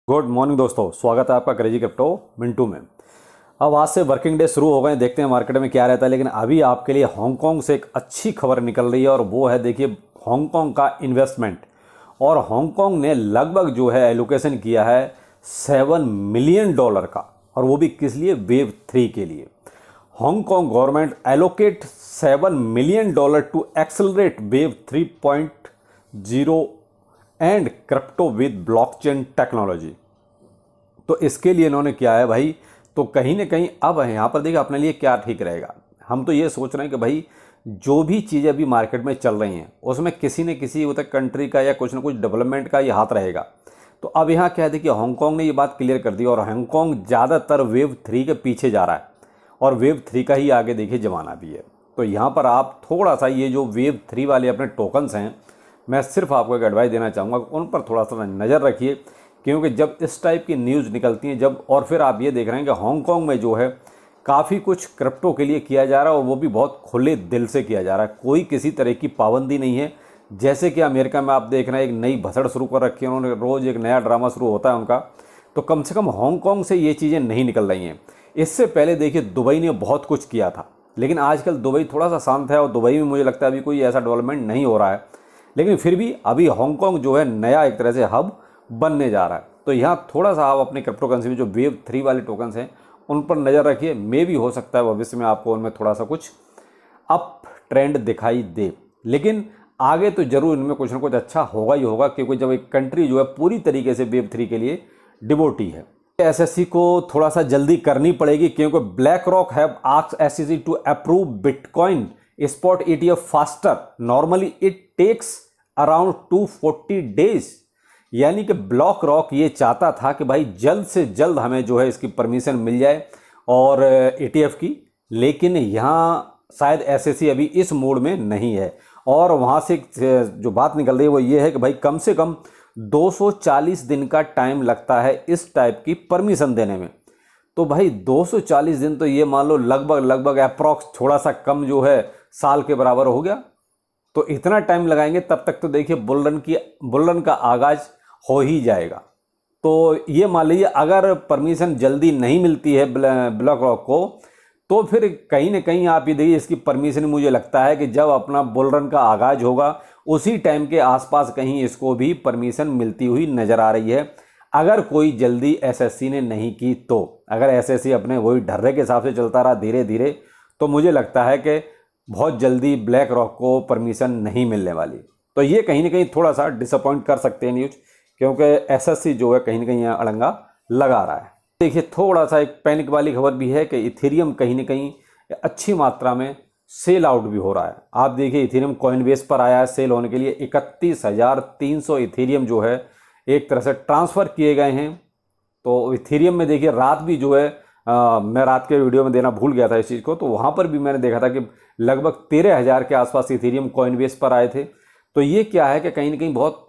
Good morning दोस्तों, स्वागत है आपका क्रेजी क्रिप्टो मिंटू में। अब आज से वर्किंग डे शुरू हो गए, देखते हैं मार्केट में क्या रहता है। लेकिन अभी आपके लिए हांगकांग से एक अच्छी खबर निकल रही है और वो है, देखिए, हांगकांग का इन्वेस्टमेंट। और हांगकांग ने लगभग जो है एलोकेशन किया है $7 मिलियन का, और वो भी किस लिए? वेव 3 के लिए। Hong Kong government allocate $7 million to accelerate wave 3.0 and crypto with blockchain technology. तो इसके लिए इन्होंने किया है भाई। तो कहीं ना कहीं अब यहाँ पर देखिए अपने लिए क्या ठीक रहेगा। हम तो ये सोच रहे हैं कि भाई जो भी चीज़ें अभी मार्केट में चल रही हैं उसमें किसी न किसी उधर कंट्री का या कुछ ना कुछ डेवलपमेंट का ये हाथ रहेगा। तो अब यहाँ क्या है, देखिए हांगकांग ने ये बात क्लियर कर दी और हांगकांग ज़्यादातर वेव 3 के पीछे जा रहा है और वेव 3 का ही आगे देखिए ज़माना भी है। तो यहाँ पर आप थोड़ा सा ये जो वेव 3 वाले अपने टोकन्स हैं, मैं सिर्फ आपको एक एडवाइस देना चाहूँगा, उन पर थोड़ा सा नज़र रखिए। क्योंकि जब इस टाइप की न्यूज़ निकलती हैं, जब और फिर आप ये देख रहे हैं कि हांगकांग में जो है काफ़ी कुछ क्रिप्टो के लिए किया जा रहा है और वो भी बहुत खुले दिल से किया जा रहा है, कोई किसी तरह की पाबंदी नहीं है। जैसे कि अमेरिका में आप देख रहे हैं एक नई भसड़ शुरू कर रखी है उन्होंने, रोज़ एक नया ड्रामा शुरू होता है उनका। तो कम से कम हांगकांग से ये चीज़ें नहीं निकल रही हैं। इससे पहले देखिए दुबई ने बहुत कुछ किया था, लेकिन आजकल दुबई थोड़ा सा शांत है और दुबई में मुझे लगता है अभी कोई ऐसा डेवलपमेंट नहीं हो रहा है। लेकिन फिर भी अभी हांगकांग जो है नया एक तरह से हब बनने जा रहा है। तो यहाँ थोड़ा सा आप अपने क्रिप्टो करेंसी में जो वेव 3 वाले टोकन्स हैं उन पर नज़र रखिए। मे भी हो सकता है भविष्य में आपको उनमें थोड़ा सा कुछ अप ट्रेंड दिखाई दे, लेकिन आगे तो जरूर इनमें कुछ ना कुछ अच्छा होगा ही होगा, क्योंकि जब एक कंट्री जो है पूरी तरीके से वेव 3 के लिए डिवोटी है। एसएससी को थोड़ा सा जल्दी करनी पड़ेगी, क्योंकि BlackRock have asked SEC to approve bitcoin spot ETF faster, normally it takes around 240 days. यानी कि ब्लैक रॉक ये चाहता था कि भाई जल्द से जल्द हमें जो है इसकी परमिशन मिल जाए और ETF की, लेकिन यहाँ शायद एसएससी अभी इस मोड में नहीं है। और वहाँ से जो बात निकल रही है वो ये है कि भाई कम से कम 240 दिन का टाइम लगता है इस टाइप की परमिशन देने में। तो भाई 240 दिन तो ये मान लो लगभग अप्रॉक्स थोड़ा सा कम जो है साल के बराबर हो गया। तो इतना टाइम लगाएंगे तब तक तो देखिए बुलरन का आगाज हो ही जाएगा। तो ये मान लीजिए अगर परमिशन जल्दी नहीं मिलती है ब्लैक रॉक को, तो फिर कहीं ना कहीं आप ये देखिए इसकी परमिशन मुझे लगता है कि जब अपना बुलरन का आगाज होगा उसी टाइम के आसपास कहीं इसको भी परमिशन मिलती हुई नजर आ रही है, अगर कोई जल्दी एसएससी ने नहीं की तो। अगर एसएससी अपने वही ढर्रे के हिसाब से चलता रहा धीरे धीरे, तो मुझे लगता है कि बहुत जल्दी ब्लैक रॉक को परमिशन नहीं मिलने वाली। तो ये कहीं ना कहीं थोड़ा सा डिसअपॉइंट कर सकते हैं न्यूज़, क्योंकि एसएससी जो है कहीं ना कहीं यहाँ अड़ंगा लगा रहा है। देखिए थोड़ा सा एक पैनिक वाली खबर भी है कि इथेरियम कहीं ना कहीं अच्छी मात्रा में सेल आउट भी हो रहा है। आप देखिए इथेरियम कॉइनबेस पर आया है सेल होने के लिए, 31,300 इथेरियम जो है एक तरह से ट्रांसफ़र किए गए हैं। तो इथेरियम में देखिए रात भी जो है मैं रात के वीडियो में देना भूल गया था इस चीज़ को, तो वहाँ पर भी मैंने देखा था कि लगभग 13,000 के आसपास इथेरियम कॉइनबेस पर आए थे। तो ये क्या है कि कहीं ना कहीं बहुत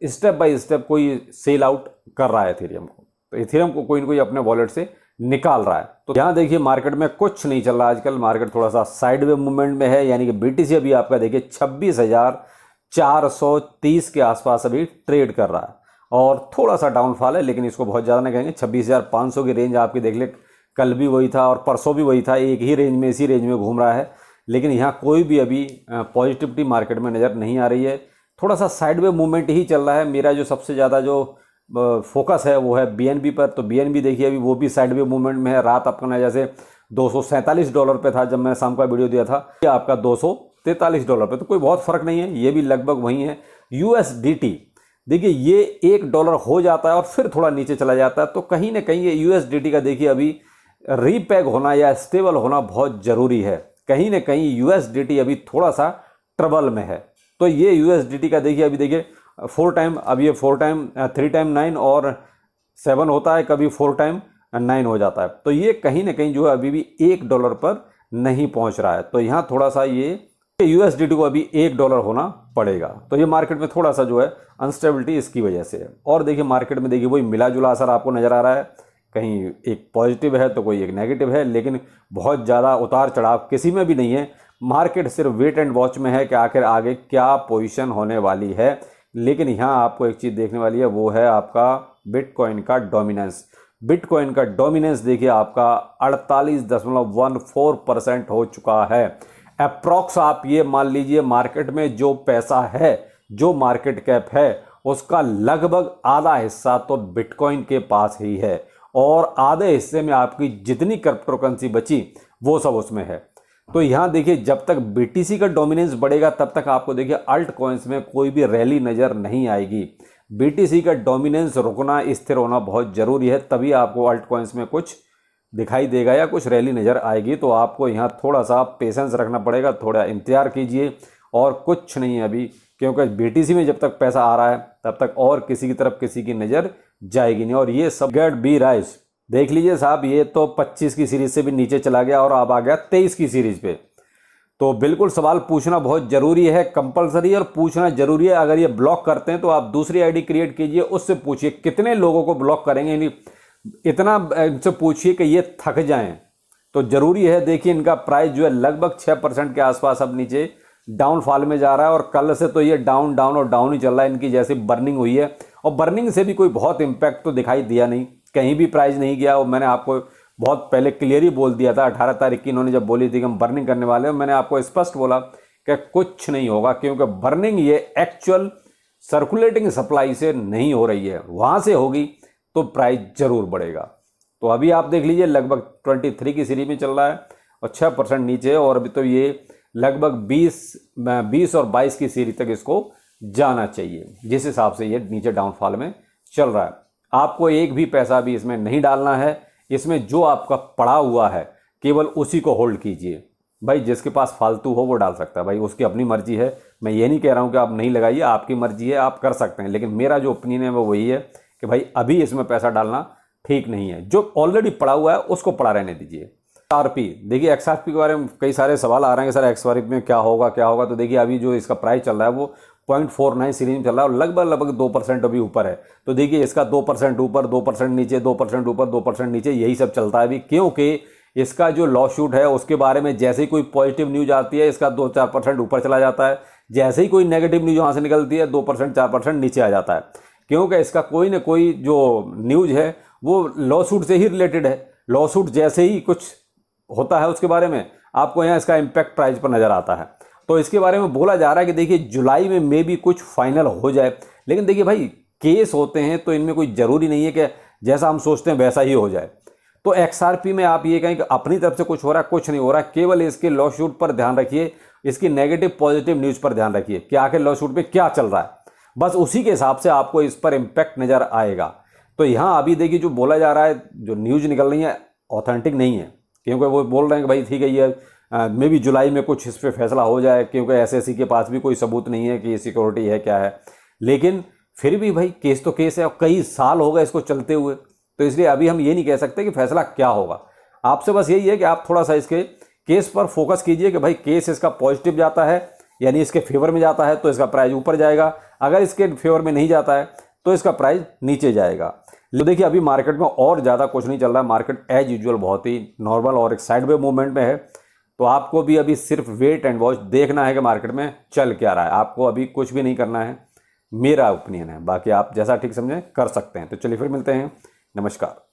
स्टेप बाय स्टेप कोई सेल आउट कर रहा है इथेरियम को, तो इथेरियम को कोई ना कोई अपने वॉलेट से निकाल रहा है। तो यहाँ देखिए मार्केट में कुछ नहीं चल रहा आजकल, मार्केट थोड़ा सा साइडवे मूवमेंट में है। यानी कि BTC अभी आपका देखिए 26,430 के आसपास अभी ट्रेड कर रहा है और थोड़ा सा डाउनफॉल है, लेकिन इसको बहुत ज़्यादा नहीं कहेंगे। 26,500 की रेंज आपकी देख ले, कल भी वही था और परसों भी वही था, एक ही रेंज में इसी रेंज में घूम रहा है। लेकिन यहाँ कोई भी अभी पॉजिटिविटी मार्केट में नज़र नहीं आ रही है, थोड़ा सा साइडवे मूवमेंट ही चल रहा है। मेरा जो सबसे ज़्यादा जो फोकस है वो है BNB पर। तो BNB देखिए अभी वो भी साइडवे मूवमेंट में है। रात अपना जैसे $247 पे था जब मैं शाम का वीडियो दिया था, ये आपका $243 पे, तो कोई बहुत फ़र्क नहीं है, ये भी लगभग वही है। USDT देखिए ये $1 हो जाता है और फिर थोड़ा नीचे चला जाता है। तो कहीं ना कहीं ये USDT का देखिए अभी रीपैग होना या स्टेबल होना बहुत ज़रूरी है। कहीं ना कहीं USDT अभी थोड़ा सा ट्रबल में है। तो ये USDT का देखिए अभी देखिए 4 टाइम, अब ये 4 टाइम 3 टाइम 9 और 7 होता है, कभी 4 टाइम 9 हो जाता है। तो ये कहीं ना कहीं जो है अभी भी $1 पर नहीं पहुंच रहा है। तो यहाँ थोड़ा सा ये USDT को अभी $1 होना पड़ेगा। तो ये मार्केट में थोड़ा सा जो है अनस्टेबिलिटी इसकी वजह से है। और देखिए मार्केट में देखिए वही मिला जुला असर आपको नज़र आ रहा है, कहीं एक पॉजिटिव है तो कोई एक नेगेटिव है, लेकिन बहुत ज़्यादा उतार चढ़ाव किसी में भी नहीं है। मार्केट सिर्फ वेट एंड वॉच में है कि आखिर आगे क्या पोजीशन होने वाली है, लेकिन यहाँ आपको एक चीज़ देखने वाली है, वो है आपका बिटकॉइन का डोमिनेंस। बिटकॉइन का डोमिनेंस देखिए आपका 48.14% हो चुका है। अप्रॉक्स आप ये मान लीजिए मार्केट में जो पैसा है, जो मार्केट कैप है, उसका लगभग आधा हिस्सा तो बिटकॉइन के पास ही है, और आधे हिस्से में आपकी जितनी क्रिप्टो करेंसी बची वो सब उसमें है। तो यहाँ देखिए जब तक बीटीसी का डोमिनेंस बढ़ेगा तब तक आपको देखिए अल्ट कॉइन्स में कोई भी रैली नज़र नहीं आएगी। बीटीसी का डोमिनेंस रुकना, स्थिर होना बहुत ज़रूरी है, तभी आपको अल्ट कॉइन्स में कुछ दिखाई देगा या कुछ रैली नज़र आएगी। तो आपको यहाँ थोड़ा सा पेशेंस रखना पड़ेगा, थोड़ा इंतजार कीजिए, और कुछ नहीं है अभी, क्योंकि बीटीसी में जब तक पैसा आ रहा है तब तक और किसी की तरफ किसी की नज़र जाएगी नहीं। और ये सब गेट बी राइज देख लीजिए साहब, ये तो 25 की सीरीज से भी नीचे चला गया और अब आ गया 23 की सीरीज पे। तो बिल्कुल सवाल पूछना बहुत ज़रूरी है, कंपलसरी, और पूछना ज़रूरी है। अगर ये ब्लॉक करते हैं तो आप दूसरी आईडी क्रिएट कीजिए, उससे पूछिए कितने लोगों को ब्लॉक करेंगे, यानी इतना इनसे पूछिए कि ये थक जाएं। तो ज़रूरी है। देखिए इनका प्राइस जो है लगभग 6% के आसपास अब नीचे डाउनफॉल में जा रहा है, और कल से तो ये डाउन डाउन और डाउन ही चल रहा है। इनकी जैसे बर्निंग हुई है, और बर्निंग से भी कोई बहुत इम्पैक्ट तो दिखाई दिया नहीं, कहीं भी प्राइस नहीं गया। और मैंने आपको बहुत पहले क्लियर ही बोल दिया था, 18 तारीख की इन्होंने जब बोली थी कि हम बर्निंग करने वाले हैं, मैंने आपको स्पष्ट बोला कि कुछ नहीं होगा, क्योंकि बर्निंग ये एक्चुअल सर्कुलेटिंग सप्लाई से नहीं हो रही है, वहाँ से होगी तो प्राइस जरूर बढ़ेगा। तो अभी आप देख लीजिए लगभग 23 की सीरीज में चल रहा है और 6% नीचे है, और अभी तो ये लगभग 20 और 22 की सीरीज तक इसको जाना चाहिए, जिस हिसाब से ये नीचे डाउनफॉल में चल रहा है। आपको एक भी पैसा भी इसमें नहीं डालना है, इसमें जो आपका पड़ा हुआ है केवल उसी को होल्ड कीजिए। भाई जिसके पास फालतू हो वो डाल सकता है, भाई उसकी अपनी मर्जी है। मैं ये नहीं कह रहा हूँ कि आप नहीं लगाइए, आपकी मर्जी है, आप कर सकते हैं, लेकिन मेरा जो ओपिनियन है वो वही है कि भाई अभी इसमें पैसा डालना ठीक नहीं है। जो ऑलरेडी पड़ा हुआ है उसको पड़ा रहने दीजिए। एक्सआरपी देखिए, एक्सआरपी के बारे में कई सारे सवाल आ रहे हैं कि सर एक्सआरपी में क्या होगा क्या होगा। तो देखिए अभी जो इसका प्राइस चल रहा है वो 0.49 सीरीज में चल रहा है, और लगभग 2% अभी ऊपर है। तो देखिए इसका 2% ऊपर, 2% नीचे, 2% ऊपर, 2% नीचे, यही सब चलता है अभी, क्योंकि इसका जो लॉ शूट है उसके बारे में जैसे ही कोई पॉजिटिव न्यूज आती है इसका 2-4% ऊपर चला जाता है, जैसे ही कोई नेगेटिव न्यूज वहाँ से निकलती है 2% 4% नीचे आ जाता है, क्योंकि इसका कोई ना कोई जो न्यूज है वो लॉ शूट से ही रिलेटेड है। लॉ शूट जैसे ही कुछ होता है उसके बारे में आपको यहाँ इसका इम्पैक्ट प्राइस पर नज़र आता है। तो इसके बारे में बोला जा रहा है कि देखिए जुलाई में मे भी कुछ फाइनल हो जाए, लेकिन देखिए भाई केस होते हैं तो इनमें कोई ज़रूरी नहीं है कि जैसा हम सोचते हैं वैसा ही हो जाए। तो एक्सआरपी में आप ये कहें कि अपनी तरफ से कुछ हो रहा है, कुछ नहीं हो रहा है, केवल इसके लॉ शूट पर ध्यान रखिए, इसकी नेगेटिव पॉजिटिव न्यूज़ पर ध्यान रखिए कि आखिर लॉ शूट पे क्या चल रहा है, बस उसी के हिसाब से आपको इस पर इम्पैक्ट नज़र आएगा। तो यहाँ अभी देखिए जो बोला जा रहा है, जो न्यूज़ निकल रही है ऑथेंटिक नहीं है, क्योंकि वो बोल रहे हैं कि भाई ठीक है ये मे भी जुलाई में कुछ इस पर फैसला हो जाए, क्योंकि एसएससी के पास भी कोई सबूत नहीं है कि ये सिक्योरिटी है क्या है। लेकिन फिर भी भाई केस तो केस है, और कई साल हो गए इसको चलते हुए, तो इसलिए अभी हम ये नहीं कह सकते कि फैसला क्या होगा। आपसे बस यही है कि आप थोड़ा सा इसके केस पर फोकस कीजिए कि भाई केस इसका पॉजिटिव जाता है, यानी इसके फेवर में जाता है तो इसका प्राइस ऊपर जाएगा, अगर इसके फेवर में नहीं जाता है तो इसका प्राइस नीचे जाएगा। तो देखिए अभी मार्केट में और ज़्यादा कुछ नहीं चल रहा है, मार्केट एज यूजुअल बहुत ही नॉर्मल और एक साइडवे मूवमेंट में है। तो आपको भी अभी सिर्फ वेट एंड वॉच देखना है कि मार्केट में चल क्या रहा है, आपको अभी कुछ भी नहीं करना है, मेरा ओपिनियन है। बाकी आप जैसा ठीक समझें कर सकते हैं। तो चलिए फिर मिलते हैं, नमस्कार।